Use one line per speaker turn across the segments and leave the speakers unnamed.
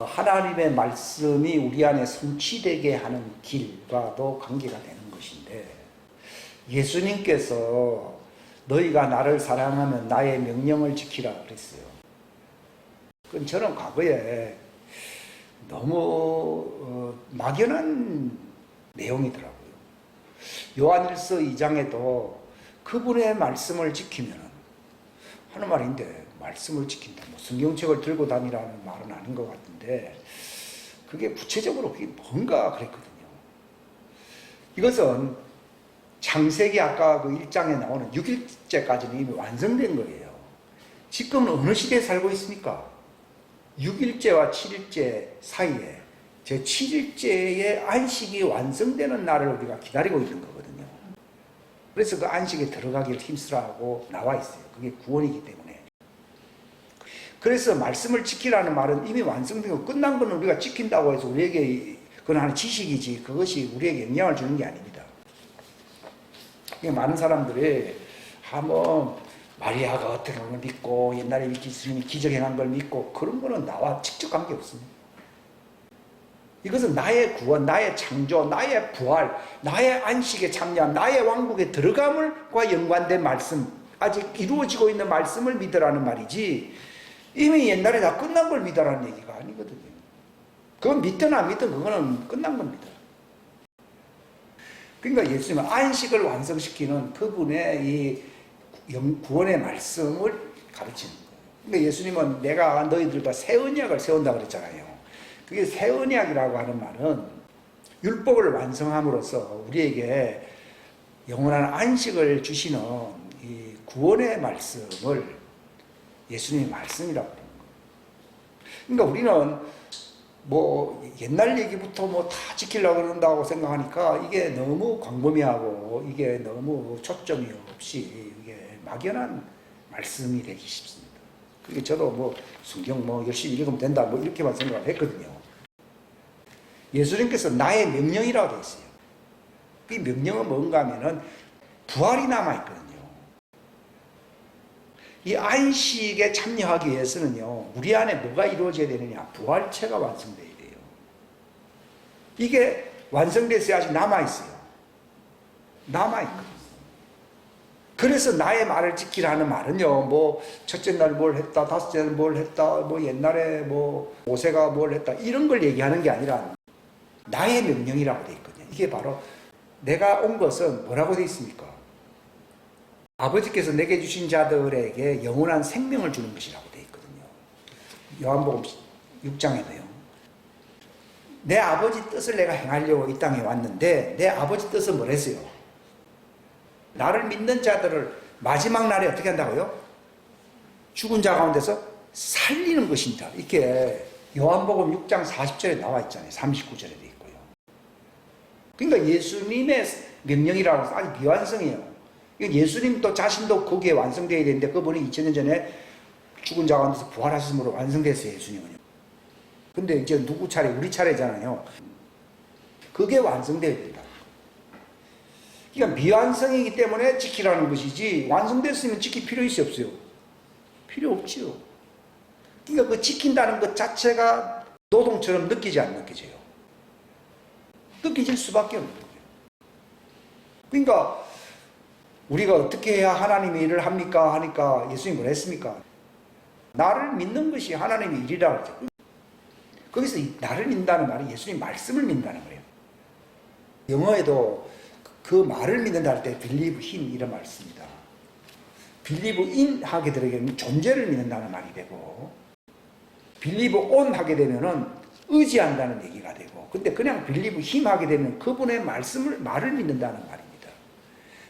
하나님의 말씀이 우리 안에 성취되게 하는 길과도 관계가 되는 것인데, 예수님께서 너희가 나를 사랑하면 나의 명령을 지키라 그랬어요. 그건 저는 과거에 너무 막연한 내용이더라고요. 요한일서 2장에도 그분의 말씀을 지키면 하는 말인데, 말씀을 지킨다, 뭐 성경책을 들고 다니라는 말은 아닌 것 같은데, 그게 구체적으로 그게 뭔가 그랬거든요. 이것은 창세기 아까 그 1장에 나오는 6일째까지는 이미 완성된 거예요. 지금은 어느 시대에 살고 있습니까? 6일째와 7일째 사이에 제 7일째의 안식이 완성되는 날을 우리가 기다리고 있는 거거든요. 그래서 그 안식에 들어가기를 힘쓰라고 나와 있어요. 그게 구원이기 때문에. 그래서 말씀을 지키라는 말은 이미 완성되고 끝난 거는 우리가 지킨다고 해서 우리에게 그건 하나의 지식이지 그것이 우리에게 영향을 주는 게 아닙니다. 많은 사람들이 마리아가 어떻게 한 걸 믿고 옛날에 예수님이 기적행한 걸 믿고 그런 거는 나와 직접 관계없습니다. 이것은 나의 구원, 나의 창조, 나의 부활, 나의 안식에 참여한 나의 왕국에 들어감과 연관된 말씀, 아직 이루어지고 있는 말씀을 믿으라는 말이지 이미 옛날에 다 끝난 걸 믿으라는 얘기가 아니거든요. 그건 믿든 안 믿든 그거는 끝난 겁니다. 그러니까 예수님은 안식을 완성시키는 그분의 이 구원의 말씀을 가르치는 거예요. 그러니까 예수님은 내가 너희들과 새 언약을 세운다고 그랬잖아요. 그게 새 언약이라고 하는 말은 율법을 완성함으로써 우리에게 영원한 안식을 주시는 이 구원의 말씀을 예수님의 말씀이라고 그러는 거예요. 그러니까 우리는 뭐 옛날 얘기부터 뭐 다 지키려고 그런다고 생각하니까 이게 너무 광범위하고 이게 너무 초점이 없이 이게 막연한 말씀이 되기 쉽습니다. 그게 저도 뭐 성경 뭐 열심히 읽으면 된다 뭐 이렇게만 생각을 했거든요. 예수님께서 나의 명령이라고 되어 있어요. 이 명령은 뭔가 하면은 부활이 남아있거든요. 이 안식에 참여하기 위해서는요, 우리 안에 뭐가 이루어져야 되느냐? 부활체가 완성돼야 돼요. 이게 완성돼서 아직 남아있어요. 남아있거든요. 그래서 나의 말을 지키라는 말은요, 뭐, 첫째 날 뭘 했다, 다섯째 날 뭘 했다, 뭐, 옛날에 뭐, 모세가 뭘 했다, 이런 걸 얘기하는 게 아니라 나의 명령이라고 되어 있거든요. 이게 바로 내가 온 것은 뭐라고 되어 있습니까? 아버지께서 내게 주신 자들에게 영원한 생명을 주는 것이라고 되어 있거든요. 요한복음 6장에도요. 내 아버지 뜻을 내가 행하려고 이 땅에 왔는데 내 아버지 뜻은 뭐랬어요? 나를 믿는 자들을 마지막 날에 어떻게 한다고요? 죽은 자 가운데서 살리는 것입니다. 이렇게 요한복음 6장 40절에 나와 있잖아요. 39절에 되어 있고요. 그러니까 예수님의 명령이라고 해서 아직 미완성이에요. 예수님도 자신도 거기에 완성되어야 되는데 그분이 2000년 전에 죽은 자 가운데서 부활하심으로 완성됐어요. 예수님은요. 근데 이제 누구 차례? 우리 차례잖아요. 그게 완성되어야 된다. 그러니까 미완성이기 때문에 지키라는 것이지 완성됐으면 지킬 필요 있어요? 없어요? 필요 없지요. 그러니까 그 지킨다는 것 자체가 노동처럼 느끼지 안 느껴져요? 느껴질 수밖에 없는 거예요. 그러니까 우리가 어떻게 해야 하나님의 일을 합니까? 하니까 예수님이 뭐라 했습니까? 나를 믿는 것이 하나님의 일이라고 했죠. 거기서 나를 믿는다는 말이 예수님 말씀을 믿는다는 거예요. 영어에도 그 말을 믿는다 할 때 believe in 이런 말을 씁니다. believe in 하게 되면 존재를 믿는다는 말이 되고 believe on 하게 되면은 의지한다는 얘기가 되고 근데 그냥 believe him 하게 되면 그분의 말을 믿는다는 말입니다.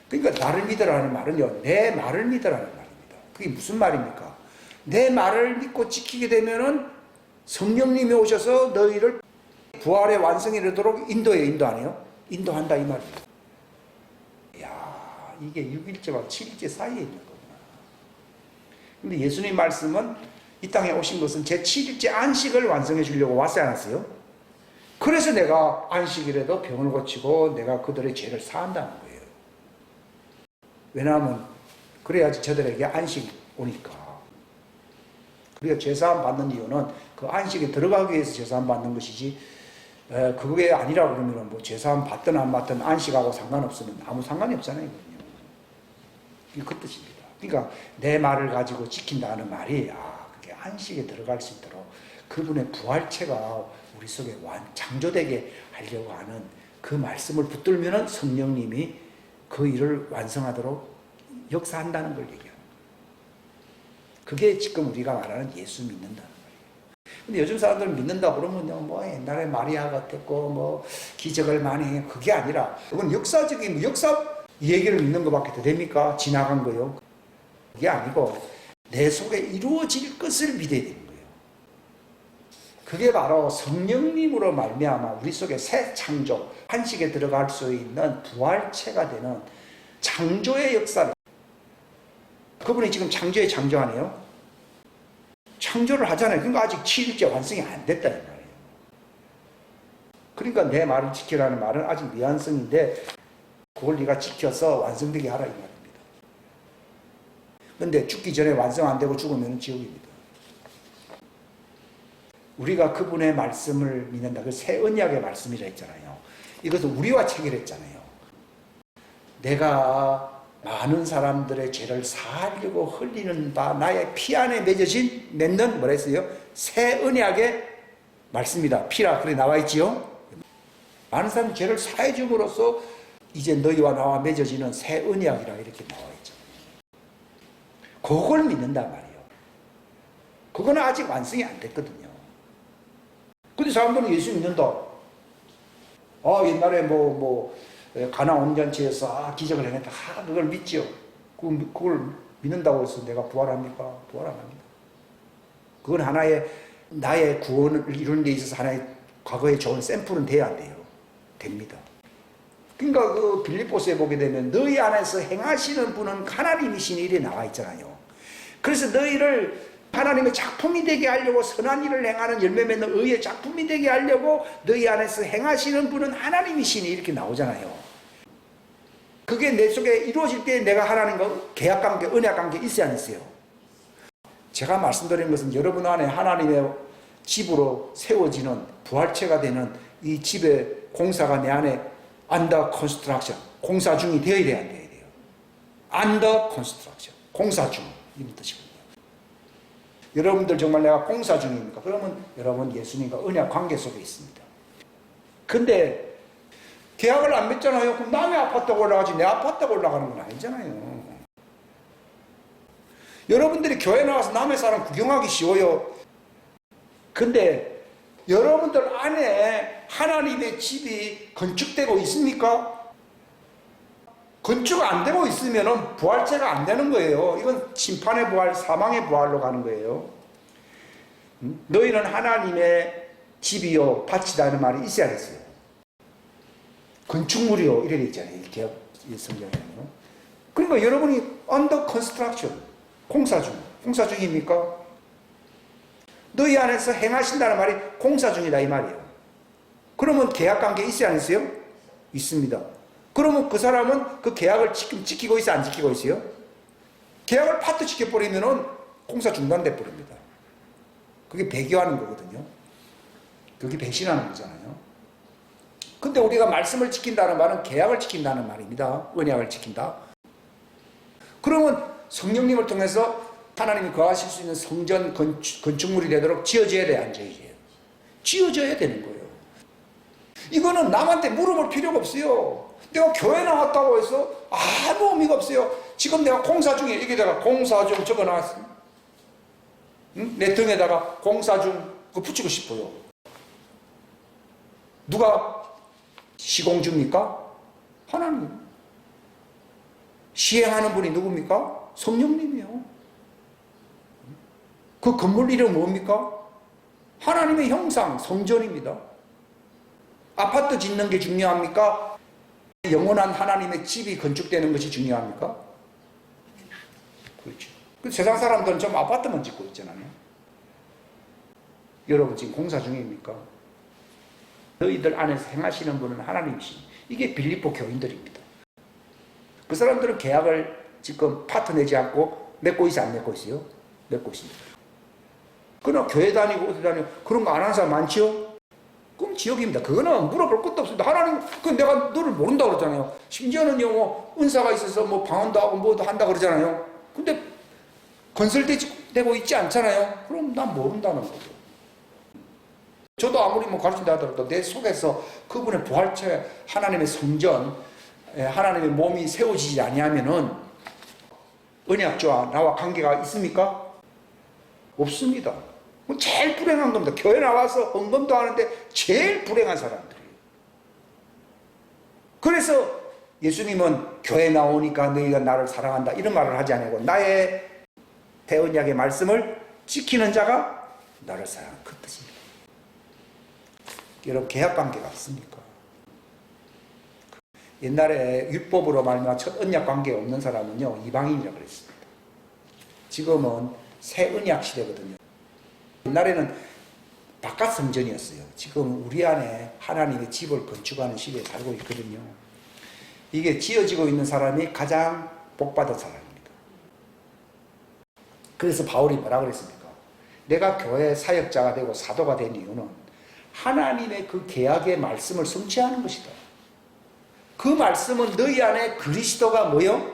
그러니까 나를 믿으라는 말은요, 내 말을 믿으라는 말입니다. 그게 무슨 말입니까? 내 말을 믿고 지키게 되면은 성령님이 오셔서 너희를 부활의 완성에 이르도록 인도해요, 인도 안 해요? 인도한다 이 말입니다. 이야, 이게 6일째와 7일째 사이에 있는 거구나. 근데 예수님 말씀은 이 땅에 오신 것은 제 7일째 안식을 완성해 주려고 왔어요, 안 왔어요? 그래서 내가 안식일에도 병을 고치고 내가 그들의 죄를 사한다는 거예요. 왜냐하면 그래야지 저들에게 안식이 오니까. 우리가 죄사함 받는 이유는 그 안식에 들어가기 위해서 제사함 받는 것이지, 그게 아니라 그러면 뭐 제사함 받든 안 받든 안식하고 상관없으면 아무 상관이 없잖아요. 이게 그 뜻입니다. 그러니까 내 말을 가지고 지킨다는 말이, 그게 안식에 들어갈 수 있도록 그분의 부활체가 우리 속에 창조되게 하려고 하는 그 말씀을 붙들면은 성령님이 그 일을 완성하도록 역사한다는 걸 얘기합니다. 그게 지금 우리가 말하는 예수 믿는다는 거예요. 근데 요즘 사람들은 믿는다 그러면 뭐 옛날에 마리아 같았고 뭐 기적을 많이 해. 그게 아니라 그건 역사적인 역사 얘기를 믿는 것밖에 더 됩니까? 지나간 거요. 그게 아니고 내 속에 이루어질 것을 믿어야 되는 거예요. 그게 바로 성령님으로 말미암아 우리 속에 새 창조, 한식에 들어갈 수 있는 부활체가 되는 창조의 역사를, 그분이 지금 창조에 창조하네요. 창조를 하잖아요. 그러니까 아직 7일째 완성이 안 됐다 이 말이에요. 그러니까 내 말을 지키라는 말은 아직 미완성인데 그걸 네가 지켜서 완성되게 하라 이 말입니다. 그런데 죽기 전에 완성 안 되고 죽으면 지옥입니다. 우리가 그분의 말씀을 믿는다. 그 새 언약의 말씀이라 했잖아요. 이것은 우리와 체결했잖아요. 내가 많은 사람들의 죄를 사하려고 흘리는 바 나의 피 안에 맺는 뭐라 했어요? 새 언약의 말씀이다. 피라 그래 나와 있지요. 많은 사람이 죄를 사해 줌으로써 이제 너희와 나와 맺어지는 새 언약이라 이렇게 나와 있죠. 그걸 믿는단 말이에요. 그거는 아직 완성이 안 됐거든요. 근데 사람들은 예수 믿는다. 옛날에 가나 온전체에서 기적을 해냈다. 그걸 믿지요. 그걸 믿는다고 해서 내가 부활합니까? 부활 안 합니다. 그건 하나의 나의 구원을 이루는 데 있어서 하나의 과거에 좋은 샘플은 돼야 안 돼요. 됩니다. 그러니까 그 빌립보서에 보게 되면 너희 안에서 행하시는 분은 하나님이시니 이래 나와 있잖아요. 그래서 너희를 하나님의 작품이 되게 하려고 선한 일을 행하는 열매 맺는 의의 작품이 되게 하려고 너희 안에서 행하시는 분은 하나님이시니 이렇게 나오잖아요. 그게 내 속에 이루어질 때 내가 하나님과 계약관계, 언약관계 있어야 안 있어요? 제가 말씀드린 것은 여러분 안에 하나님의 집으로 세워지는 부활체가 되는 이 집의 공사가 내 안에 under construction, 공사 중이 되어야 돼야 안 되어야 돼요? under construction, 공사 중 이런 뜻이거든요. 여러분들 정말 내가 공사 중입니까? 그러면 여러분 예수님과 언약 관계 속에 있습니다. 근데 계약을 안 맺잖아요. 그럼 남의 아파트가 올라가지 내 아파트가 올라가는 건 아니잖아요. 여러분들이 교회 나와서 남의 사람 구경하기 쉬워요. 근데 여러분들 안에 하나님의 집이 건축되고 있습니까? 건축 안 되고 있으면 부활체가 안 되는 거예요. 이건 심판의 부활, 사망의 부활로 가는 거예요. 너희는 하나님의 집이요 밭이다는 말이 있어야 됐어요. 건축물이요 이래 있잖아요. 이 성경에는. 그러니까 여러분이 under construction, 공사 중입니까? 너희 안에서 행하신다는 말이 공사 중이다 이 말이에요. 그러면 계약관계 있어야 안 있어요? 있습니다. 그러면 그 사람은 그 계약을 지키고 있어 안 지키고 있어요? 계약을 파트 지켜버리면 공사 중단돼 버립니다. 그게 배교하는 거거든요. 그게 배신하는 거잖아요. 근데 우리가 말씀을 지킨다는 말은 계약을 지킨다는 말입니다. 언약을 지킨다. 그러면 성령님을 통해서 하나님이 거하실 수 있는 성전 건축물이 되도록 지어져야 돼, 안 지어져야 돼요? 지어져야 되는 거예요. 이거는 남한테 물어볼 필요가 없어요. 내가 교회 나왔다고 해서 아무 의미가 없어요. 지금 내가 공사 중에 여기다가 공사 중 적어놨습니다. 응? 내 등에다가 공사 중 그거 붙이고 싶어요. 누가 시공주입니까? 하나님. 시행하는 분이 누굽니까? 성령님이요. 그 건물 이름 뭡니까? 하나님의 형상, 성전입니다. 아파트 짓는 게 중요합니까? 영원한 하나님의 집이 건축되는 것이 중요합니까? 그렇죠. 세상 사람들은 좀 아파트만 짓고 있잖아요. 여러분 지금 공사 중입니까? 너희들 안에서 행하시는 분은 하나님이시니. 이게 빌립보 교인들입니다. 그 사람들은 계약을 지금 파트 내지 않고 맺고 있어 안 맺고 있어요? 맺고 있습니다. 그러나 교회 다니고 어디 다니고 그런 거 안 하는 사람 많지요? 그럼 지역입니다. 그거는 물어볼 것도 없습니다. 하나님, 그 내가 너를 모른다 그러잖아요. 심지어는요, 뭐, 은사가 있어서 뭐 방언도 하고 뭐도 한다 그러잖아요. 근데 건설되고 있지 않잖아요. 그럼 난 모른다는 거죠. 저도 아무리 뭐 가르친다 하더라도 내 속에서 그분의 부활체, 하나님의 성전, 하나님의 몸이 세워지지 아니하면은 언약주와 나와 관계가 있습니까? 없습니다. 제일 불행한 겁니다. 교회 나와서 헌금도 하는데 제일 불행한 사람들이에요. 그래서 예수님은 교회 나오니까 너희가 나를 사랑한다 이런 말을 하지 않고 나의 대언약의 말씀을 지키는 자가 나를 사랑하는 그 뜻입니다. 여러분 계약관계가 없습니까? 옛날에 율법으로 말미암아 첫 언약 관계가 없는 사람은요 이방인이라고 그랬습니다. 지금은 새 언약 시대거든요. 옛날에는 바깥 성전이었어요. 지금 우리 안에 하나님의 집을 건축하는 시대에 살고 있거든요. 이게 지어지고 있는 사람이 가장 복받은 사람입니다. 그래서 바울이 뭐라 그랬습니까? 내가 교회 사역자가 되고 사도가 된 이유는 하나님의 그 계약의 말씀을 성취하는 것이다. 그 말씀은 너희 안에 그리스도가 뭐요?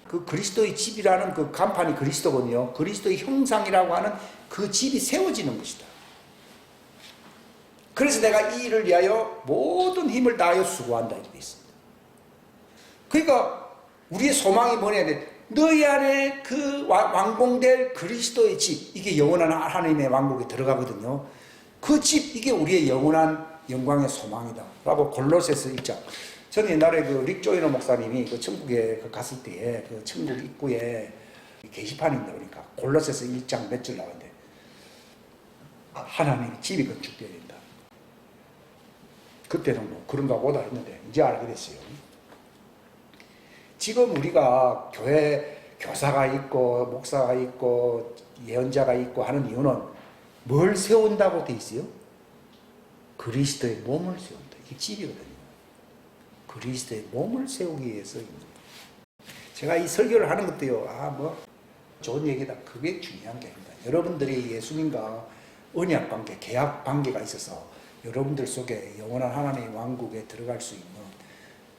그 그리스도의 집이라는 그 간판이 그리스도거든요. 그리스도의 형상이라고 하는 그 집이 세워지는 것이다. 그래서 내가 이 일을 위하여 모든 힘을 다하여 수고한다 이렇게 되어 있습니다. 그러니까 우리의 소망이 뭐냐? 너희 안에 그 완공될 그리스도의 집, 이게 영원한 하나님의 왕국에 들어가거든요. 그 집, 이게 우리의 영원한 영광의 소망이다 라고 골로새서 1장. 저는 옛날에 그 릭 조이너 목사님이 그 천국에 갔을 때에 그 천국 입구에 게시판이 있다 보니까 골로새서 1장 몇 절 나오는데 하나님의 집이 건축되어야 된다. 그때는 뭐 그런가 보다 했는데 이제 알게 됐어요. 지금 우리가 교회 교사가 있고 목사가 있고 예언자가 있고 하는 이유는 뭘 세운다고 돼 있어요? 그리스도의 몸을 세운다. 이게 집이거든요. 그리스도의 몸을 세우기 위해서입니다. 제가 이 설교를 하는 것도요, 좋은 얘기다. 그게 중요한 게 아닙니다. 여러분들이 예수님과 언약 관계, 계약 관계가 있어서 여러분들 속에 영원한 하나님의 왕국에 들어갈 수 있는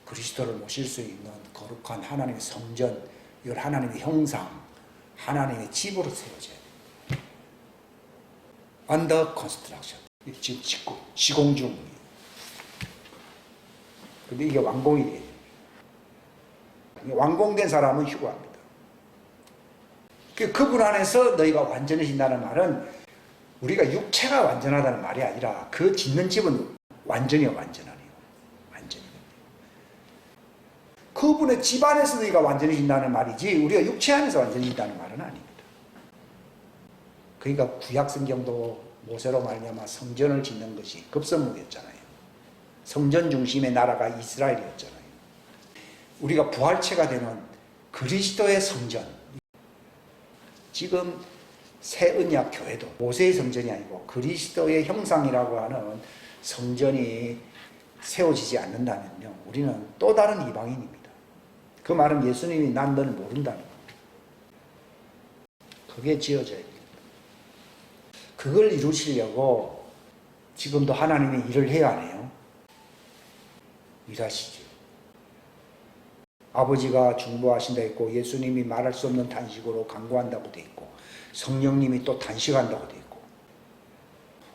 그리스도를 모실 수 있는 거룩한 하나님의 성전, 이 하나님의 형상, 하나님의 집으로 세워져야 돼요. Under construction. 지금 짓고, 시공 중이에요. 근데 이게 완공이 돼요. 완공된 사람은 휴거합니다. 그분 안에서 너희가 완전해진다는 말은 우리가 육체가 완전하다는 말이 아니라 그 짓는 집은 완전히요, 완전하네요. 완전히. 그분의 집 안에서 너희가 완전해진다는 말이지 우리가 육체 안에서 완전해진다는 말은 아닙니다. 그러니까 구약 성경도 모세로 말미암아 성전을 짓는 것이 급선무였잖아요. 성전 중심의 나라가 이스라엘이었잖아요. 우리가 부활체가 되는 그리스도의 성전, 지금 새 언약 교회도 모세의 성전이 아니고 그리스도의 형상이라고 하는 성전이 세워지지 않는다면요, 우리는 또 다른 이방인입니다. 그 말은 예수님이 난 너를 모른다는 겁니다. 그게 지어져야 됩니다. 그걸 이루시려고 지금도 하나님이 일을 해야 하네요. 일하시죠. 아버지가 중보하신다 했고 예수님이 말할 수 없는 단식으로 간구한다고 돼 있고 성령님이 또 단식한다고 돼 있고,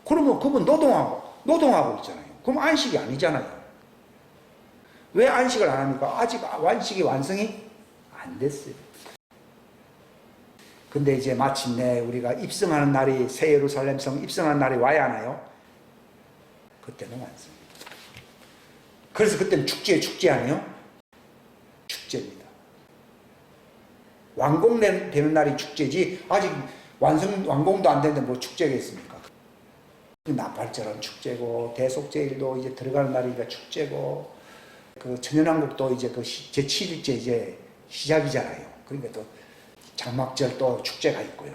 그러면 그분 노동하고 있잖아요. 그럼 안식이 아니잖아요. 왜 안식을 안 합니까? 아직 안식이 완성이 안 됐어요. 근데 이제 마침내 우리가 입성하는 날이, 새 예루살렘 성 입성하는 날이 와야 하나요? 그때는 완성입니다. 그래서 그때는 축제 아니에요? 축제입니다. 완공되는 날이 축제지 아직 완공도 안 됐는데 뭐 축제가 있습니까? 나팔절은 축제고 대속제일도 이제 들어가는 날이니까 축제고, 그 천연왕국도 이제 그 제7일째 이제 시작이잖아요. 그러니까 또 장막절 또 축제가 있고요.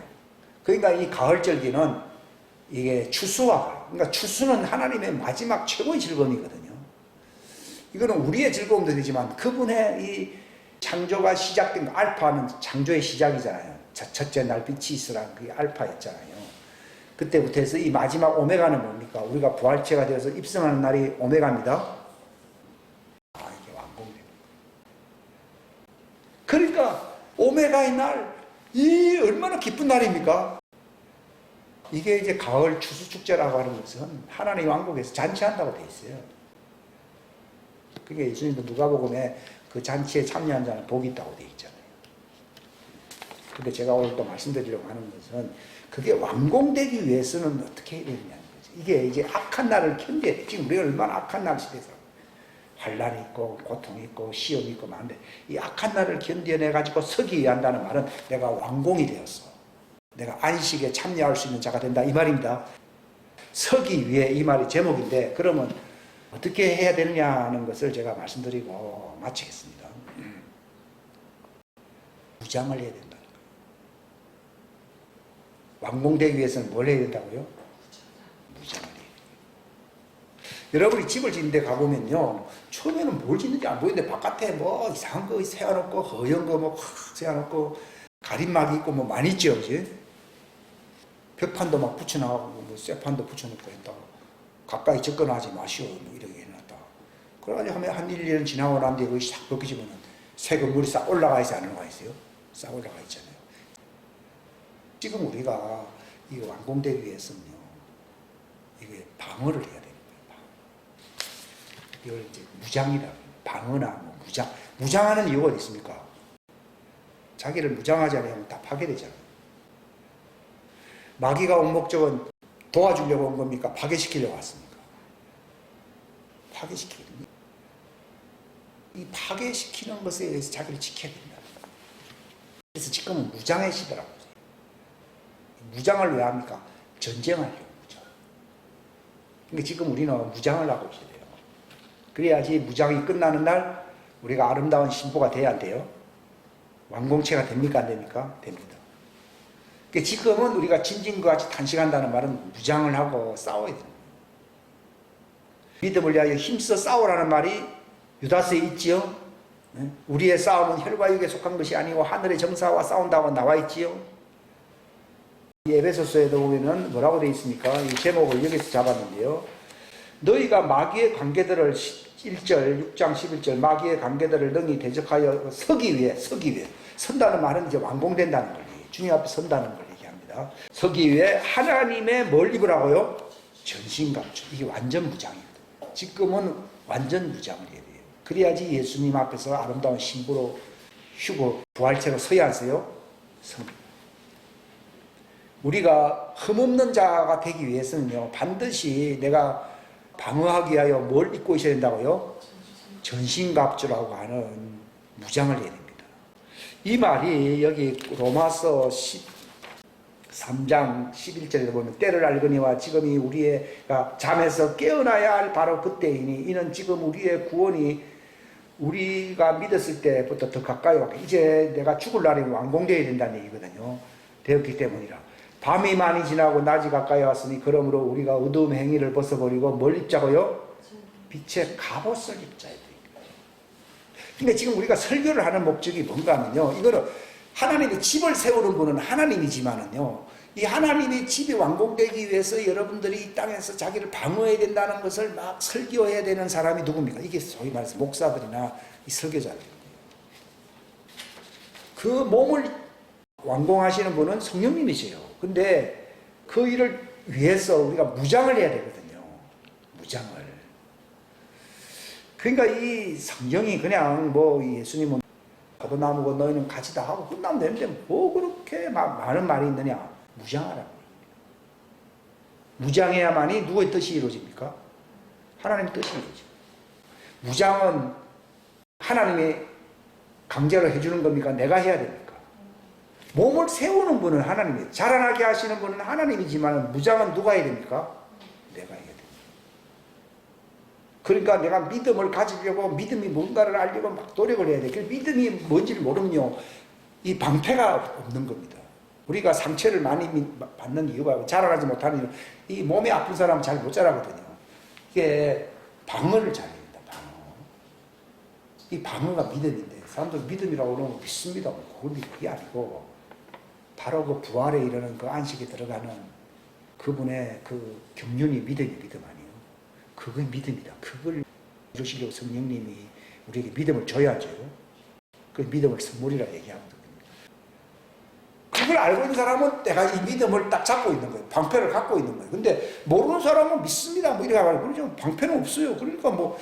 그러니까 이 가을절기는 이게 추수와, 그러니까 추수는 하나님의 마지막 최고의 즐거움이거든요. 이거는 우리의 즐거움도 되지만 그분의 이 창조가 시작된 거, 알파는 창조의 시작이잖아요. 첫째 날 빛이 있으라는 그게 알파였잖아요. 그때부터 해서 이 마지막 오메가는 뭡니까? 우리가 부활체가 되어서 입성하는 날이 오메가입니다. 이게 완공됩니다. 그러니까 오메가의 날, 이 얼마나 기쁜 날입니까? 이게 이제 가을 추수축제라고 하는 것은 하나님 왕국에서 잔치한다고 되어 있어요. 그게 예수님도 누가복음에 그 잔치에 참여한 자는 복이 있다고 되어 있잖아요. 근데 제가 오늘 또 말씀드리려고 하는 것은 그게 완공되기 위해서는 어떻게 해야 되느냐는 거죠. 이게 이제 악한 날을 견뎌야 돼. 지금 우리가 얼마나 악한 날 시대에서 환란이 있고 고통이 있고 시험이 있고 많은데 이 악한 날을 견뎌내 가지고 서기 위해 한다는 말은 내가 완공이 되었어. 내가 안식에 참여할 수 있는 자가 된다 이 말입니다. 서기 위해 이 말이 제목인데 그러면 어떻게 해야 되느냐는 것을 제가 말씀드리고 마치겠습니다. 무장을 해야 된다는 거예요. 완공되기 위해서는 뭘 해야 된다고요? 무장을 해야 돼요. 여러분이 집을 짓는 데 가보면요, 처음에는 뭘 짓는지 안 보이는데 바깥에 뭐 이상한 거 세워놓고 허연 거 뭐 세워놓고 가림막이 있고 뭐 많이 있죠, 그지? 벽판도 막 붙여나가고 뭐 쇠판도 붙여놓고 했다고 가까이 접근하지 마시오 뭐 이렇게 해놨다. 그래가지고 하면 한 1년 지나고 난 뒤에 거기 싹 벗기지면은 새 건물이 싹 올라가 있어 안 올라가 있어요? 싹 올라가 있잖아요. 지금 우리가 이 완공되기 위해서는요, 이게 방어를 해야 됩니다. 이걸 이제 무장이라 방어나 뭐 무장. 무장하는 이유가 어디 있습니까? 자기를 무장하지 않으면 다 파괴되잖아요. 마귀가 온 목적은 도와주려고 온 겁니까? 파괴시키려고 왔습니까? 파괴시키거든요. 이 파괴시키는 것에 의해서 자기를 지켜야 된다. 그래서 지금은 무장의 시대라고 해요. 무장을 왜 합니까? 전쟁하려고 무장. 그러니까 지금 우리는 무장을 하고 있어야 돼요. 그래야지 무장이 끝나는 날 우리가 아름다운 신부가 돼야 돼요. 완공체가 됩니까? 안 됩니까? 됩니다. 그러니까 지금은 우리가 진진과 같이 탄식한다는 말은 무장을 하고 싸워야 됩니다. 믿음을 위하여 힘써 싸우라는 말이 유다서에 있지요. 우리의 싸움은 혈과 육에 속한 것이 아니고 하늘의 정사와 싸운다고 나와 있지요. 이 에베소서에도 보면은 뭐라고 되어 있습니까? 이 제목을 여기서 잡았는데요. 너희가 마귀의 관계들을 1절, 6장 11절 마귀의 관계들을 능히 대적하여 서기 위해 선다는 말은 이제 완공된다는 걸 주님 앞에 선다는 걸 얘기합니다. 서기 위해 하나님의 뭘 입으라고요? 전신갑주. 이게 완전 무장입니다. 지금은 완전 무장을 해야 돼요. 그래야지 예수님 앞에서 아름다운 신부로 휴고 부활체로 서야 하세요. 섭니다. 우리가 흠없는 자가 되기 위해서는요, 반드시 내가 방어하기 위하여 뭘 입고 있어야 된다고요? 전신갑주라고 하는 무장을 해야 됩니다. 이 말이 여기 로마서 13장 11절에 보면 때를 알거니와 지금이 우리가 잠에서 깨어나야 할 바로 그때이니 이는 지금 우리의 구원이 우리가 믿었을 때부터 더 가까이 왔고 이제 내가 죽을 날이 완공되어야 된다는 얘기거든요. 되었기 때문이라. 밤이 많이 지나고 낮이 가까이 왔으니 그러므로 우리가 어두움 행위를 벗어버리고 뭘 입자고요? 빛의 갑옷을 입자야 돼요. 근데 지금 우리가 설교를 하는 목적이 뭔가 하면요, 이거는 하나님의 집을 세우는 분은 하나님이지만은요, 이 하나님의 집이 완공되기 위해서 여러분들이 이 땅에서 자기를 방어해야 된다는 것을 막 설교해야 되는 사람이 누굽니까? 이게 소위 말해서 목사들이나 이 설교자들. 그 몸을 완공하시는 분은 성령님이세요. 근데 그 일을 위해서 우리가 무장을 해야 되거든요. 무장을. 그러니까 이 성경이 그냥 뭐 예수님은 포도나무고 너희는 같이 다 하고 끝나면 되는데 뭐 그렇게 많은 말이 있느냐. 무장하라고. 무장해야만이 누구의 뜻이 이루어집니까? 하나님의 뜻이 이루어집니다. 무장은 하나님이 강제로 해주는 겁니까? 내가 해야 됩니까? 몸을 세우는 분은 하나님이에요. 자라나게 하시는 분은 하나님이지만 무장은 누가 해야 됩니까? 내가 해야 됩니다. 그러니까 내가 믿음을 가지려고 믿음이 뭔가를 알려고 막 노력을 해야 돼. 그 믿음이 뭔지를 모르면요, 이 방패가 없는 겁니다. 우리가 상처를 많이 받는 이유가 자라나지 못하는 이유, 이 몸이 아픈 사람은 잘 못 자라거든요. 이게 방어를 잘해야 된다. 방어. 이 방어가 믿음인데 사람들 믿음이라고 그러면 믿습니다. 그게 아니고 바로 그 부활에 이르는 그 안식에 들어가는 그분의 그 경륜이 믿음이 믿음 아니에요. 그게 믿음이다. 그걸 이루시려고 성령님이 우리에게 믿음을 줘야죠. 그 믿음을 선물이라 얘기하거든요. 그걸 알고 있는 사람은 내가 이 믿음을 딱 잡고 있는 거예요. 방패를 갖고 있는 거예요. 근데 모르는 사람은 믿습니다. 뭐 이렇게 하고 그러죠. 방패는 없어요. 그러니까 뭐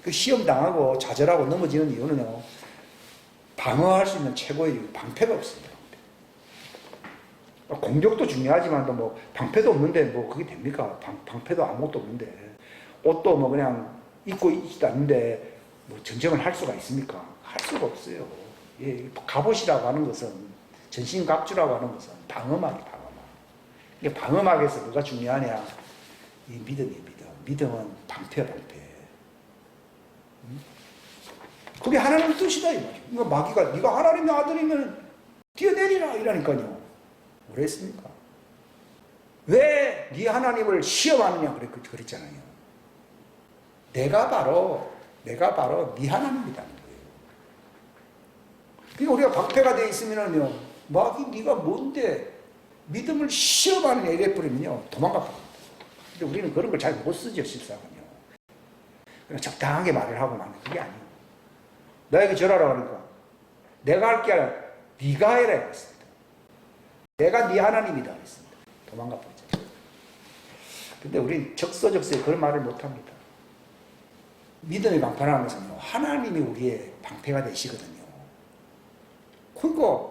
그 시험 당하고 좌절하고 넘어지는 이유는요. 방어할 수 있는 최고의 방패가 없습니다. 공격도 중요하지만 뭐 방패도 없는데 뭐 그게 됩니까? 방패도 아무것도 없는데 옷도 뭐 그냥 입고 있지도 않는데 뭐 전쟁을 할 수가 있습니까? 할 수가 없어요. 예, 갑옷이라고 하는 것은 전신갑주라고 하는 것은 방어막이 방어막. 이게 방어막에서 뭐가 중요하냐? 이 믿음이 믿음. 믿음은 방패야 방패. 그게 하나님의 뜻이다 이 말이에요. 그러니까 마귀가 네가 하나님의 아들이면 뛰어내리라 이라니까요. 뭐랬습니까? 왜 네 하나님을 시험하느냐 그랬잖아요. 내가 바로 네 하나님이라는 거예요. 그러니까 우리가 방패가 되어 있으면요, 마귀 네가 뭔데 믿음을 시험하느냐 이래버리면요 도망가 버립니다. 근데 우리는 그런 걸 잘 못 쓰죠 실상은요. 그냥 적당하게 말을 하고 마는 그게 아니에요. 너에게 절하라 그러니까 내가 할 게 아니라 네가 해라 했습니다. 내가 네 하나님이다 했습니다. 도망가 버리죠. 근데 우린 적소적소에 그런 말을 못합니다. 믿음의 방패라는 것은요, 하나님이 우리의 방패가 되시거든요. 그러니까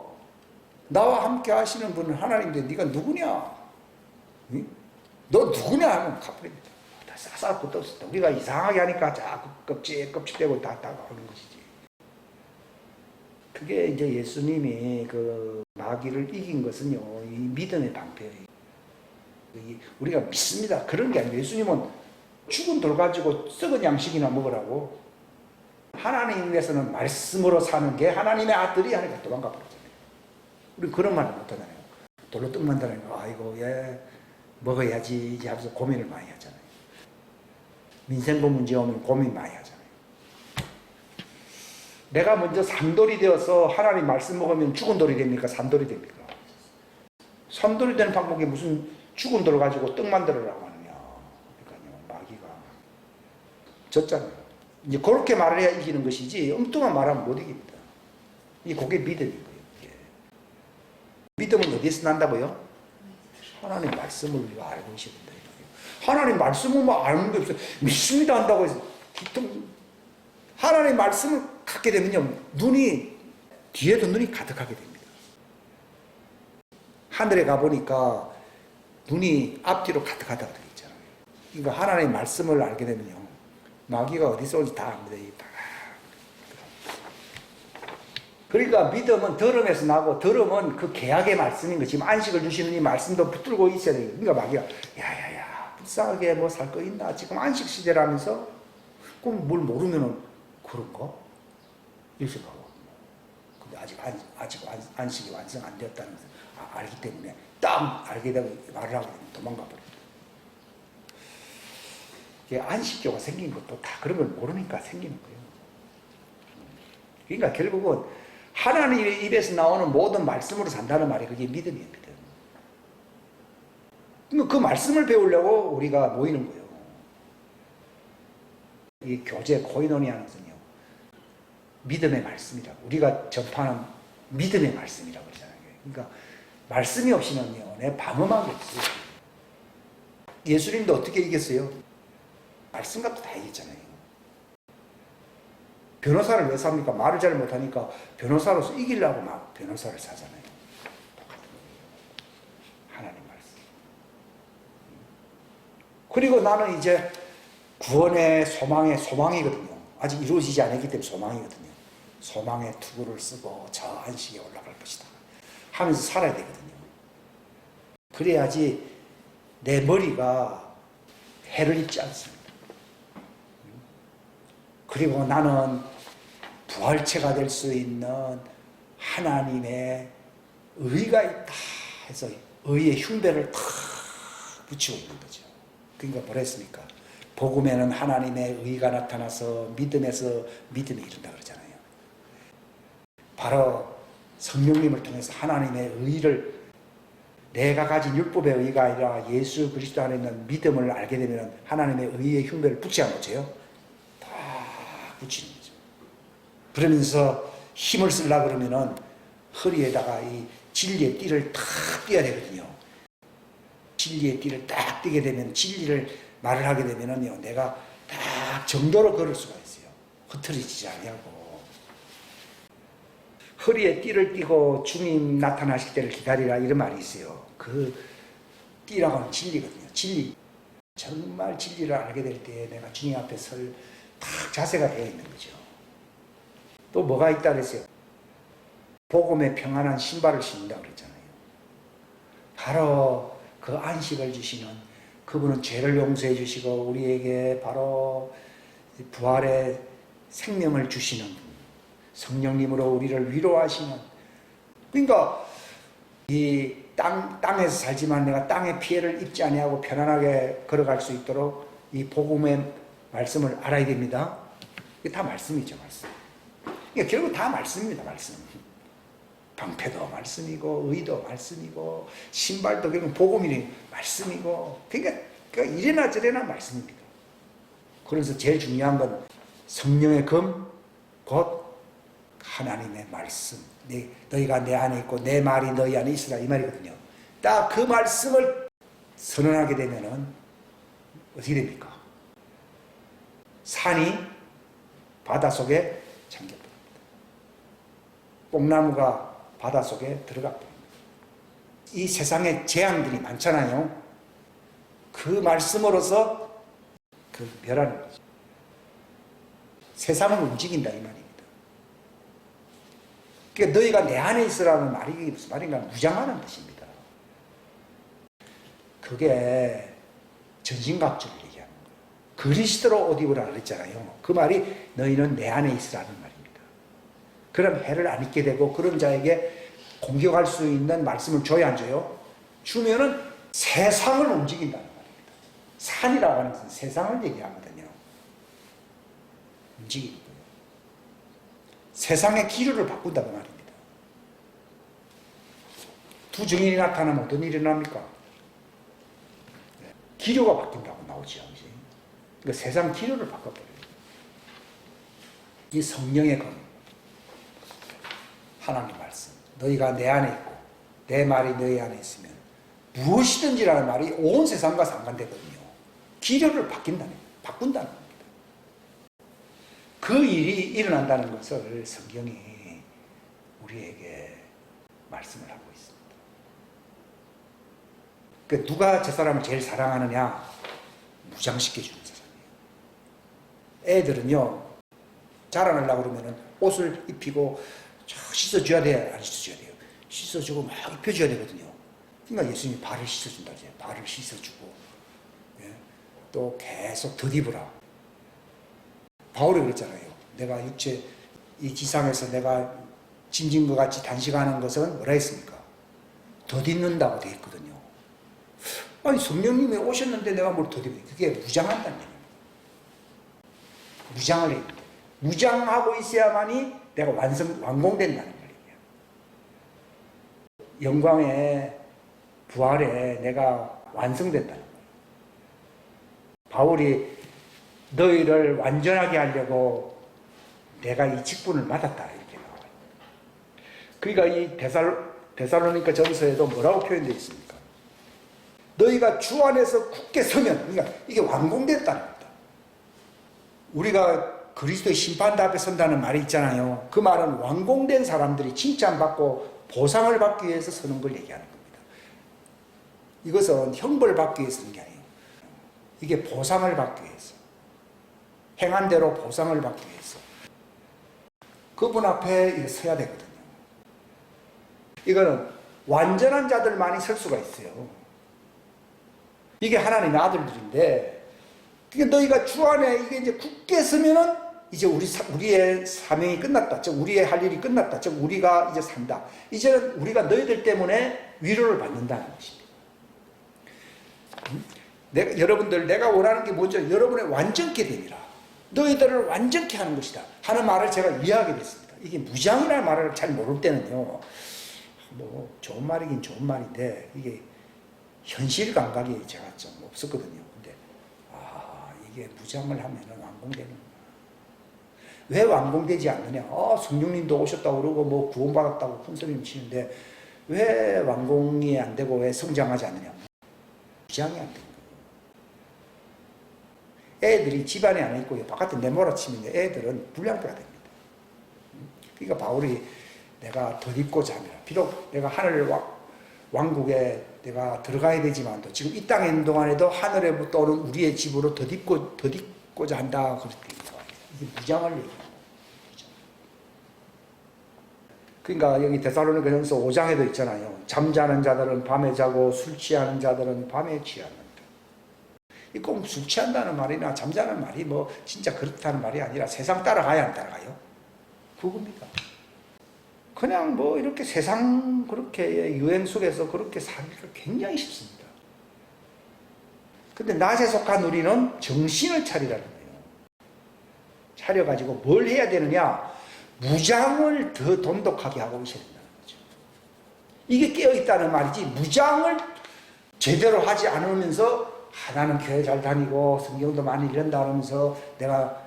나와 함께 하시는 분은 하나님인데 네가 누구냐? 응? 너 누구냐 하면 가버립니다. 다 싹싹 붙었을 우리가 이상하게 하니까 자꾸 껍질대고 다 하는 것이지. 그게 이제 예수님이 그 마귀를 이긴 것은요, 이 믿음의 방패예요. 우리가 믿습니다. 그런 게 아니에요. 예수님은 죽은 돌 가지고 썩은 양식이나 먹으라고. 하나님에서는 말씀으로 사는 게 하나님의 아들이 하니까 도망가 버렸잖아요. 우리 그런 말을 못하잖아요. 돌로 떡 만드는 거, 아이고, 예, 먹어야지, 이제 하면서 고민을 많이 하잖아요. 민생고 문제 오면 고민 많이 하잖아요. 내가 먼저 산돌이 되어서 하나님 말씀 먹으면 죽은 돌이 됩니까? 산돌이 됩니까? 산돌이 되는 방법이 무슨 죽은 돌 가지고 떡 만들으라고 하느냐. 그러니까요, 마귀가 졌잖아요. 이제 그렇게 말을 해야 이기는 것이지 엉뚱한 말하면 못 이깁니다. 그게 믿음인 거예요. 믿음은 어디에서 난다고요? 하나님 말씀을 우리가 알고 있어야 된다. 하나님 말씀은 뭐 아는 게 없어요. 믿습니다 한다고 해서 하나님 말씀을 갖게 되면요, 뒤에도 눈이 가득하게 됩니다. 하늘에 가보니까 눈이 앞뒤로 가득하다고 되어 있잖아요. 그러니까 하나님의 말씀을 알게 되면요, 마귀가 어디서 온지 다 압니다. 그러니까 믿음은 들음에서 나고, 들음은 그 계약의 말씀인 거. 지금 안식을 주시는 이 말씀도 붙들고 있어야 돼요. 그러니까 마귀가 야야야 불쌍하게 뭐 살 거 있나? 지금 안식 시대라면서 그럼 뭘 모르면은 그런가? 이렇게 생각하고. 근데 아직 안식이 완성 안 되었다는 것을 알기 때문에 딱 알게 되고 말을 하게 되면 도망가 버립니다. 안식교가 생긴 것도 다 그런 걸 모르니까 생기는 거예요. 그러니까 결국은 하나님의 입에서 나오는 모든 말씀으로 산다는 말이 그게 믿음이에요. 믿음. 그러니까 그 말씀을 배우려고 우리가 모이는 거예요. 이 교제 코이노니아는 것은요, 믿음의 말씀이라고, 우리가 접하는 믿음의 말씀이라고 그러잖아요. 그러니까 말씀이 없이는요, 내 방어막이 없어요. 예수님도 어떻게 이겼어요? 말씀 갖고 다 이겼잖아요. 변호사를 왜 삽니까? 말을 잘 못하니까 변호사로서 이기려고 막 변호사를 사잖아요. 하나님 말씀. 그리고 나는 이제 구원의 소망이거든요. 아직 이루어지지 않았기 때문에 소망이거든요. 소망의 투구를 쓰고 저 안식에 올라갈 것이다 하면서 살아야 되거든요. 그래야지 내 머리가 해를 입지 않습니다. 그리고 나는 부활체가 될 수 있는 하나님의 의가 있다 해서 의의 흉배를 탁 붙이고 있는 거죠. 그러니까 뭐라 했습니까? 복음에는 하나님의 의가 나타나서 믿음에서 믿음이 이른다 그러잖아요. 바로 성령님을 통해서 하나님의 의를 내가 가진 율법의 의가 아니라 예수 그리스도 안에 있는 믿음을 알게 되면 하나님의 의의 흉배를 붙지 않겠어요? 다 붙이는 거죠. 그러면서 힘을 쓰려고 그러면은 허리에다가 이 진리의 띠를 탁 띄어야 되거든요. 진리의 띠를 딱 띄게 되면 진리를 말을 하게 되면은요, 내가 딱 정도로 걸을 수가 있어요. 흐트러지지 않냐고. 허리에 띠를 띠고 주님 나타나실 때를 기다리라 이런 말이 있어요. 그 띠라고 하는 진리거든요. 진리. 정말 진리를 알게 될 때 내가 주님 앞에 설 딱 자세가 되어 있는 거죠. 또 뭐가 있다 그랬어요? 복음의 평안한 신발을 신는다 그랬잖아요. 바로 그 안식을 주시는 그분은 죄를 용서해 주시고 우리에게 바로 부활의 생명을 주시는 성령님으로 우리를 위로하시는, 그러니까 이 땅에서 살지만 내가 땅의 피해를 입지 아니하고 편안하게 걸어갈 수 있도록 이 복음의 말씀을 알아야 됩니다. 이게 다 말씀이죠, 말씀. 그러니까 결국 다 말씀입니다, 말씀. 방패도 말씀이고 의도 말씀이고 신발도 결국 복음이 말씀이고, 그러니까 이래나 저래나 말씀입니다. 그래서 제일 중요한 건 성령의 검, 곧 하나님의 말씀. 너희가 내 안에 있고 내 말이 너희 안에 있으라 이 말이거든요. 딱 그 말씀을 선언하게 되면은 어떻게 됩니까? 산이 바닷속에 잠겨버립니다. 뽕나무가 바닷속에 들어가 버립니다. 이 세상에 재앙들이 많잖아요. 그 말씀으로서 그 멸하는 거죠. 세상을 움직인다 이 말입니다. 그러니까 너희가 내 안에 있으라는 말이 무슨 말인가? 무장하는 뜻입니다. 그게 전신갑주를 얘기하는 거예요. 그리스도로 옷 입으라 그랬잖아요. 그 말이 너희는 내 안에 있으라는 말입니다. 그럼 해를 안 입게 되고 그런 자에게 공격할 수 있는 말씀을 줘야 안 줘요? 주면은 세상을 움직인다는 말입니다. 산이라고 하는 것은 세상을 얘기하거든요. 움직이는 거예요. 세상의 기류를 바꾼다고 말입니다. 두 증인이 나타나면 어떤 일이 일어납니까? 기류가 바뀐다고 나오죠. 그러니까 세상 기류를 바꿔버려요. 이 성령의 검, 하나님 말씀. 너희가 내 안에 있고 내 말이 너희 안에 있으면 무엇이든지라는 말이 온 세상과 상관되거든요. 기류를 바꾼다는 겁니다. 그 일이 일어난다는 것을 성경이 우리에게 말씀을 하고 있습니다. 그 누가 저 사람을 제일 사랑하느냐? 무장시켜주는 사람이에요. 애들은요, 자라나려고 그러면 옷을 입히고 씻어줘야 돼, 안 씻어줘야 돼요? 씻어주고 막 입혀줘야 되거든요. 그러니까 예수님이 발을 씻어준다. 발을 씻어주고, 예? 또 계속 덧입으라. 바울이 그랬잖아요. 내가 육체, 이 지상에서 내가 짐진 것 같이 단식하는 것은 뭐라 했습니까? 덧입는다고 되어 있거든요. 아니, 성령님이 오셨는데 내가 뭘 덧입는, 그게 무장한다는 얘기입니다. 무장을 해야 됩니다. 무장하고 있어야만이 내가 완공된다는 말이에요. 영광의 부활에 내가 완성된다는 거예요. 바울이 너희를 완전하게 하려고 내가 이 직분을 받았다 이렇게 나와요. 그러니까 이 데살로니가 전서에도 뭐라고 표현되어 있습니까? 너희가 주 안에서 굳게 서면, 그러니까 이게 완공됐다는 겁니다. 우리가 그리스도의 심판대 앞에 선다는 말이 있잖아요. 그 말은 완공된 사람들이 칭찬받고 보상을 받기 위해서 서는 걸 얘기하는 겁니다. 이것은 형벌을 받기 위해서 서는 게 아니에요. 이게 보상을 받기 위해서, 행한 대로 보상을 받기 위해서 그분 앞에 서야 되거든요. 이거는 완전한 자들만이 설 수가 있어요. 이게 하나님의 아들들인데, 그게 너희가 주 안에 이게 이제 굳게 서면은 이제 우리의 사명이 끝났다. 즉 우리의 할 일이 끝났다. 즉 우리가 이제 산다. 이제는 우리가 너희들 때문에 위로를 받는다는 것입니다. 여러분들, 내가 원하는 게 먼저 여러분의 완전케 됨이라. 너희들을 완전케 하는 것이다 하는 말을 제가 이해하게 됐습니다. 이게 무장이라는 말을 잘 모를 때는요, 뭐 좋은 말이긴 좋은 말인데 이게 현실 감각이 제가 좀 없었거든요. 근데 이게 무장을 하면은 완공되는. 왜 완공되지 않느냐? 성령님도 오셨다고 그러고 뭐 구원받았다고 큰 소리를 치는데 왜 완공이 안 되고 왜 성장하지 않느냐? 무장이 안 되는 거예요. 애들이 집안에 안 있고 바깥에 내몰아치면 애들은 불량배가 됩니다. 그러니까 바울이 내가 덧입고자 함이라. 비록 내가 하늘 왕국에 내가 들어가야 되지만도 지금 이 땅에 있는 동안에도 하늘에부터 오는 우리의 집으로 덧입고자 한다. 그랬더니 이게 무장을 얘기해요. 그러니까 여기 데살로니가전서 5장에도 있잖아요. 잠자는 자들은 밤에 자고 술 취하는 자들은 밤에 취하는다. 이 꼭 술 취한다는 말이나 잠자는 말이 뭐 진짜 그렇다는 말이 아니라 세상 따라가야 안 따라가요? 그겁니다. 그냥 뭐 이렇게 세상 그렇게 유행 속에서 그렇게 살기가 굉장히 쉽습니다. 근데 낮에 속한 우리는 정신을 차리라는 거예요. 차려가지고 뭘 해야 되느냐? 무장을 더 돈독하게 하고 있어야 된다는 거죠. 이게 깨어있다는 말이지 무장을 제대로 하지 않으면서 나는 교회 잘 다니고 성경도 많이 읽는다 하면서 내가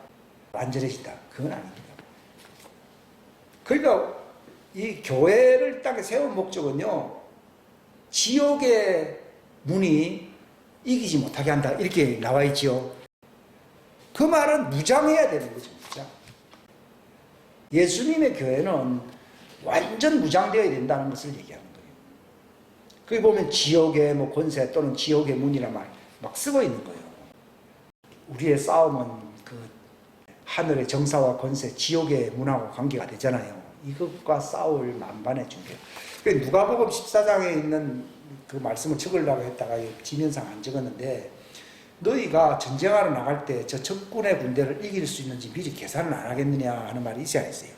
완전해진다. 그건 아닙니다. 그러니까 이 교회를 땅에 세운 목적은요, 지옥의 문이 이기지 못하게 한다. 이렇게 나와 있지요. 그 말은 무장해야 되는 거죠. 무장. 예수님의 교회는 완전 무장되어야 된다는 것을 얘기하는 거예요. 거기 보면 지옥의 뭐 권세 또는 지옥의 문이란 말 막 쓰고 있는 거예요. 우리의 싸움은 그 하늘의 정사와 권세, 지옥의 문하고 관계가 되잖아요. 이것과 싸울 만반의 준비예요. 그러니까 누가복음 14장에 있는 그 말씀을 적으려고 했다가 지면상 안 적었는데, 너희가 전쟁하러 나갈 때 저 적군의 군대를 이길 수 있는지 미리 계산을 안 하겠느냐 하는 말이 있어야 했어요.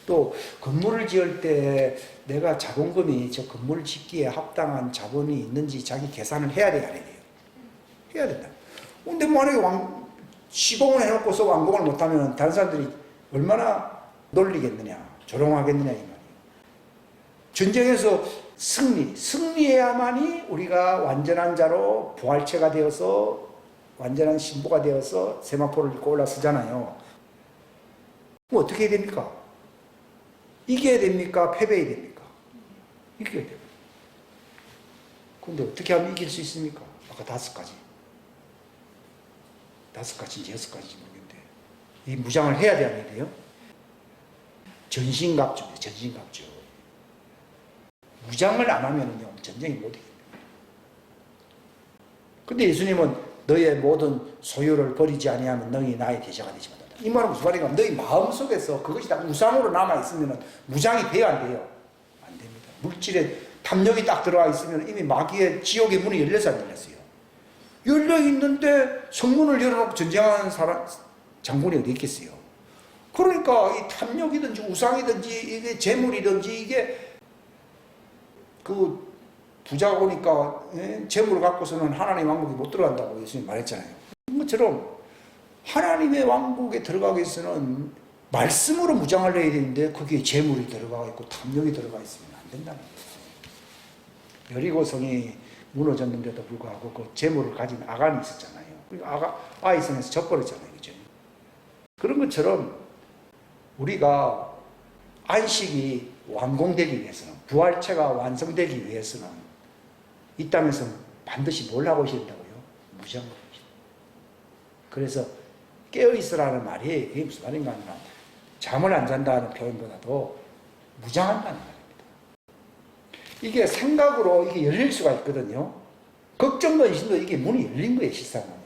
또 건물을 지을 때 내가 자본금이 저 건물을 짓기에 합당한 자본이 있는지 자기 계산을 해야 돼야 돼요. 해야 된다. 근데 만약에 시공을 해놓고서 완공을 못하면 다른 사람들이 얼마나 놀리겠느냐, 조롱하겠느냐 이 말이에요. 전쟁에서 승리해야만이 우리가 완전한 자로 부활체가 되어서 완전한 신부가 되어서 세마포를 입고 올라서잖아요. 그럼 어떻게 해야 됩니까? 이겨야 됩니까? 패배해야 됩니까? 이겨야 됩니다. 근데 어떻게 하면 이길 수 있습니까? 아까 5가지. 5가지인지 6가지인지 모르겠는데 이 무장을 해야 돼, 안 돼요? 전신갑주예요. 전신갑주. 무장을 안 하면요 전쟁이 못 이깁니다. 근데 예수님은 너의 모든 소유를 버리지 아니하면 너희 나의 대제가 되지 못한다. 이 말은 무슨 말인가? 너희 마음속에서 그것이 다 우상으로 남아있으면 무장이 돼요, 안 돼요? 안 됩니다. 물질에 탐욕이 딱 들어와 있으면 이미 마귀의 지옥의 문이 열려서 안 열렸어요. 열려있는데 성문을 열어놓고 전쟁하는 사람, 장군이 어디 있겠어요? 그러니까 이 탐욕이든지 우상이든지 이게 재물이든지 이게 그 부자가 오니까 재물을 갖고서는 하나님의 왕국에 못 들어간다고 예수님 말했잖아요. 그것처럼 하나님의 왕국에 들어가기 위해서는 말씀으로 무장을 해야 되는데 거기에 재물이 들어가 있고 탐욕이 들어가 있으면 안 된다는 거예요. 여리고성이 무너졌는데도 불구하고 그 재물을 가진 아간이 있었잖아요. 아이성에서 져버렸잖아요. 그죠? 그런 것처럼 우리가 안식이 완공되기 위해서는, 부활체가 완성되기 위해서는 이 땅에서 반드시 뭘 하고 계신다고요? 무장을 하고 계신다. 그래서 깨어있으라는 말이 이게 무슨 말인가 하면 잠을 안 잔다는 표현보다도 무장한다는 말입니다. 이게 생각으로 이게 열릴 수가 있거든요. 걱정과 의심도 이게 문이 열린 거예요, 실상은요.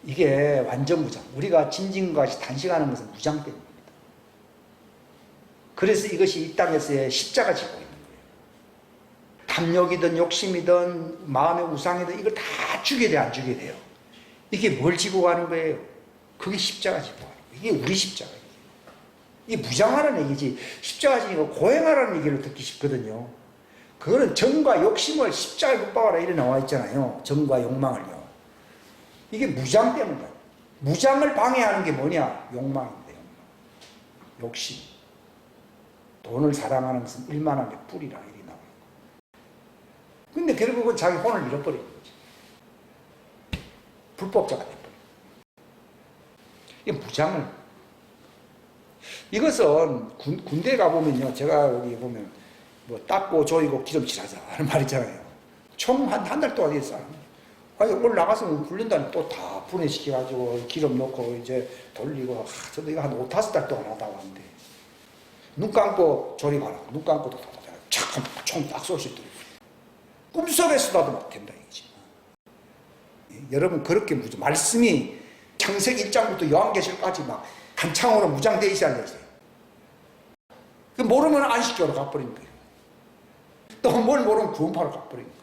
이게 완전 무장. 우리가 짐진과 같이 단식하는 것은 무장 때문입니다. 그래서 이것이 이 땅에서의 십자가 지고 있는 거예요. 탐욕이든 욕심이든 마음의 우상이든 이걸 다 죽여야 돼요, 안 죽여야 돼요? 이게 뭘 지고 가는 거예요? 그게 십자가 지고 가는 거예요. 이게 우리 십자가예요. 이게 무장하라는 얘기지 십자가 지니까 고행하라는 얘기를 듣기 쉽거든요. 그거는 정과 욕심을 십자가에 못 박아라 이래 나와 있잖아요. 정과 욕망을요. 이게 무장 때문이에요. 무장을 방해하는 게 뭐냐? 욕망인데, 욕심. 돈을 사랑하는 것은 일만함의 뿌리라 이리 나와요. 근데 결국은 자기 혼을 잃어버린 거지. 불법자가 돼버려. 이게 무장을. 이것은 군대 가보면요. 제가 여기 보면 뭐 닦고 조이고 기름칠하자 하는 말 있잖아요. 총 한 달 동안 했어요. 아니, 오늘 나가서 훈련단 또 다 분해시켜가지고 기름 넣고 이제 돌리고, 저도 이거 한 5, 5달 동안 하다 왔는데, 눈 감고 조립하라. 눈 감고도 다 하잖아요. 참, 총딱 쏠 수 있도록. 꿈속에서도 못 된다, 이거지. 여러분, 그렇게 말씀이 창세기 1장부터 요한계시록까지 막 한창으로 무장되어 있어야 되지. 그 모르면 안식교로 가버린 거예요. 또 뭘 모르면 구원파로 가버린 거예요.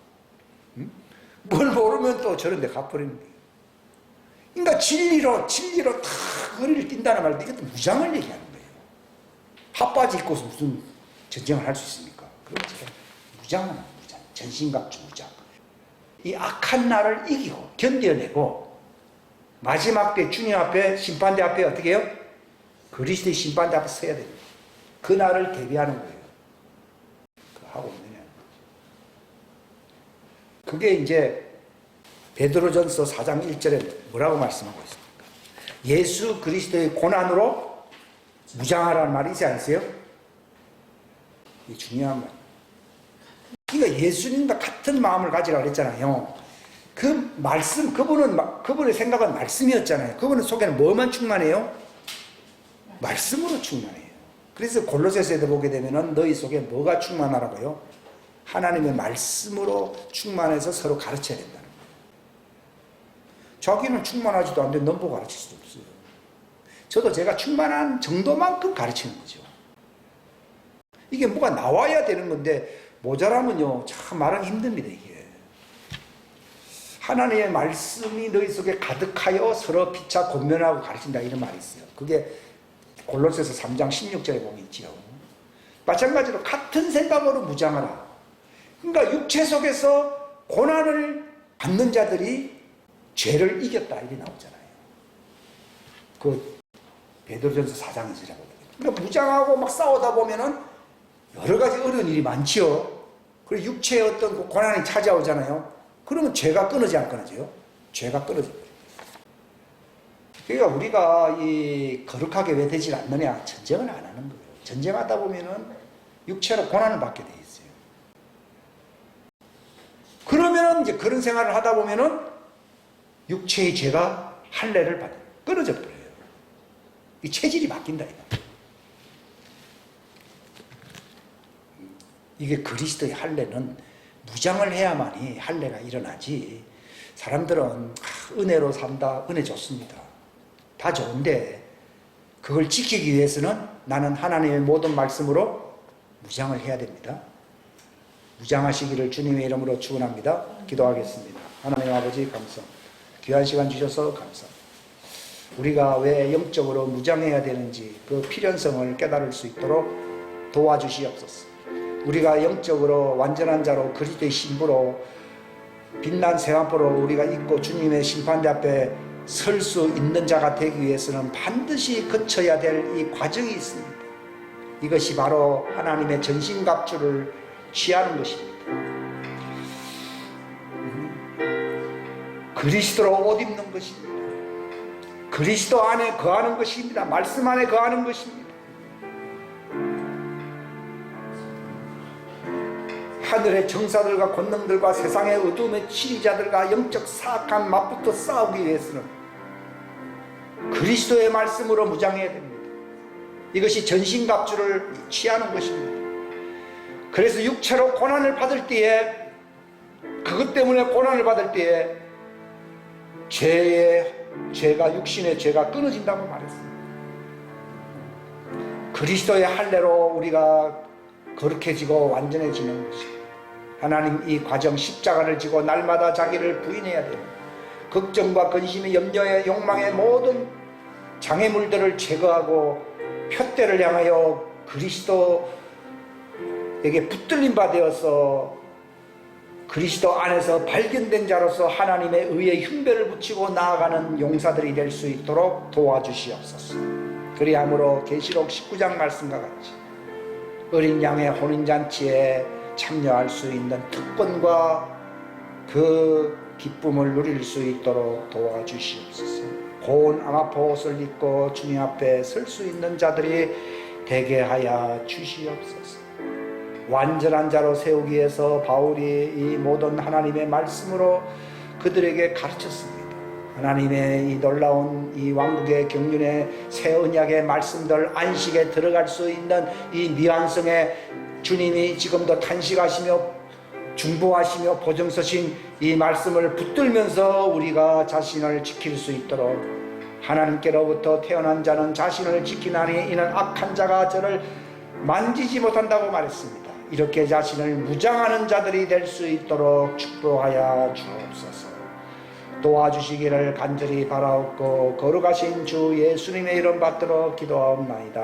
응? 뭘 모르면 또 저런 데 가버린 거예요. 그러니까 진리로 다 거리를 뛴다는 말도 이것도 무장을 얘기하는 거예요. 핫바지 입고서 무슨 전쟁을 할 수 있습니까? 그렇죠. 무장은 무장. 전신갑주 무장. 이 악한 날을 이기고 견뎌내고 마지막 때 주님 앞에 심판대 앞에 어떻게 해요? 그리스도의 심판대 앞에 서야 됩니다. 그 날을 대비하는 거예요. 하고 있느냐. 그게 이제 베드로전서 4장 1절에 뭐라고 말씀하고 있습니까? 예수 그리스도의 고난으로 무장하라는 말이 있지 않으세요? 이게 중요한 말이에요. 그러니까 예수님과 같은 마음을 가지라고 그랬잖아요. 그 말씀, 그분의 생각은 말씀이었잖아요. 그분의 속에는 뭐만 충만해요? 말씀으로 충만해요. 그래서 골로새서에도 보게 되면은 너희 속에 뭐가 충만하라고요? 하나님의 말씀으로 충만해서 서로 가르쳐야 된다는 거예요. 자기는 충만하지도 않는데 넘보고 가르칠 수 없어요. 저도 제가 충만한 정도만큼 가르치는 거죠. 이게 뭐가 나와야 되는 건데 모자라면요 참 말하기 힘듭니다. 이게 하나님의 말씀이 너희 속에 가득하여 서로 피차 권면하고 가르친다 이런 말이 있어요. 그게 골로새서 3장 16절에 보면 있지요. 마찬가지로 같은 생각으로 무장하라. 그러니까 육체 속에서 고난을 받는 자들이 죄를 이겼다 이렇게 나오잖아요. 그 베드로전서 4장에서 그러니까 무장하고 막 싸우다 보면은 여러 가지 어려운 일이 많지요. 그리고 육체의 어떤 그 고난이 찾아오잖아요. 그러면 죄가 끊어지 안 끊어져요? 죄가 끊어져요. 그러니까 우리가 이 거룩하게 왜 되질 않느냐? 전쟁을 안 하는 거예요. 전쟁하다 보면은 육체로 고난을 받게 돼 있어요. 그러면은 이제 그런 생활을 하다 보면은 육체의 죄가 할례를 받아요. 끊어져 버려요. 이 체질이 바뀐다 이거. 이게 그리스도의 할례는 무장을 해야만이 할례가 일어나지. 사람들은 은혜로 산다, 은혜 좋습니다. 다 좋은데 그걸 지키기 위해서는 나는 하나님의 모든 말씀으로 무장을 해야 됩니다. 무장하시기를 주님의 이름으로 축원합니다. 기도하겠습니다. 하나님 아버지 감사합니다. 귀한 시간 주셔서 감사합니다. 우리가 왜 영적으로 무장해야 되는지 그 필연성을 깨달을 수 있도록 도와주시옵소서. 우리가 영적으로 완전한 자로 그리스도의 신부로 빛난 세마포로 우리가 있고 주님의 심판대 앞에 설 수 있는 자가 되기 위해서는 반드시 거쳐야 될 이 과정이 있습니다. 이것이 바로 하나님의 전신갑주를 취하는 것입니다. 그리스도로 옷 입는 것입니다. 그리스도 안에 거하는 것입니다. 말씀 안에 거하는 것입니다. 하늘의 정사들과 권능들과 세상의 어둠의 치리자들과 영적 사악한 맞붙어 싸우기 위해서는 그리스도의 말씀으로 무장해야 됩니다. 이것이 전신갑주를 취하는 것입니다. 그래서 육체로 고난을 받을 때에 그것 때문에 고난을 받을 때에 죄가 육신의 죄가 끊어진다고 말했습니다. 그리스도의 할례로 우리가 거룩해지고 완전해지는 것입니다. 하나님 이 과정 십자가를 지고 날마다 자기를 부인해야 됩니다. 걱정과 근심의 염려의 욕망의 모든 장애물들을 제거하고 표대를 향하여 그리스도에게 붙들림 바 되어서 그리스도 안에서 발견된 자로서 하나님의 의의 흉배를 붙이고 나아가는 용사들이 될 수 있도록 도와주시옵소서. 그리함으로 계시록 19장 말씀과 같이 어린 양의 혼인잔치에 참여할 수 있는 특권과 그 기쁨을 누릴 수 있도록 도와주시옵소서. 고운 암화포 옷을 입고 주님 앞에 설 수 있는 자들이 되게 하여 주시옵소서. 완전한 자로 세우기 위해서 바울이 이 모든 하나님의 말씀으로 그들에게 가르쳤습니다. 하나님의 이 놀라운 이 왕국의 경륜의 새 언약의 말씀들, 안식에 들어갈 수 있는 이 미완성에 주님이 지금도 탄식하시며 중보하시며 보증서신 이 말씀을 붙들면서 우리가 자신을 지킬 수 있도록, 하나님께로부터 태어난 자는 자신을 지키나니 이는 악한 자가 저를 만지지 못한다고 말했습니다. 이렇게 자신을 무장하는 자들이 될 수 있도록 축복하여 주옵소서. 도와주시기를 간절히 바라옵고 거룩하신 주 예수님의 이름 받들어 기도하옵나이다.